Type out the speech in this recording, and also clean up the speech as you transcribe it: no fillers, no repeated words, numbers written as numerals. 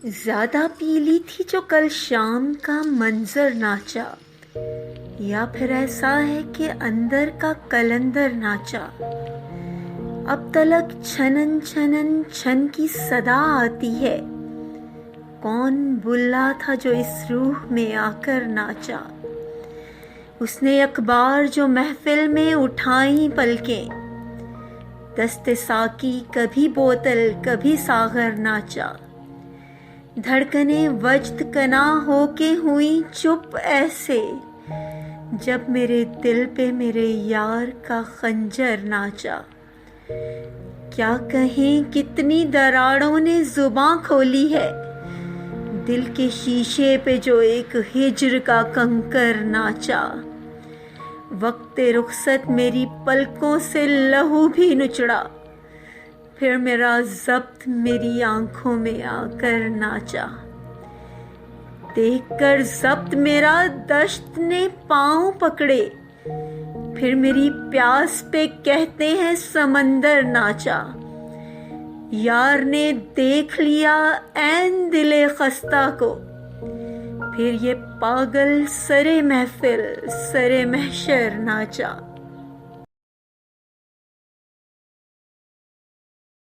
زیادہ پی لی تھی جو کل شام کا منظر ناچا، یا پھر ایسا ہے کہ اندر کا کلندر ناچا؟ اب تلک چھنن چھنن چھن کی صدا آتی ہے، کون بلا تھا جو اس روح میں آ کر ناچا؟ اس نے اخبار جو محفل میں اٹھائیں پلکیں، دست ساقی کبھی بوتل کبھی ساغر ناچا۔ دھڑکنیں وجد کنا ہو کے ہوئیں چپ ایسے، جب میرے دل پہ میرے یار کا خنجر ناچا۔ کیا کہیں کتنی دراڑوں نے زباں کھولی ہے، دل کے شیشے پہ جو ایک ہجر کا کنکر ناچا۔ وقت رخصت میری پلکوں سے لہو بھی نچڑا، پھر میرا ضبط میری آنکھوں میں آ کر ناچا۔ دیکھ کر ضبط میرا دشت نے پاؤں پکڑے، پھر میری پیاس پہ کہتے ہیں سمندر ناچا۔ یار نے دیکھ لیا عین دل خستہ کو، پھر یہ پاگل سرے محفل سرے محشر ناچا۔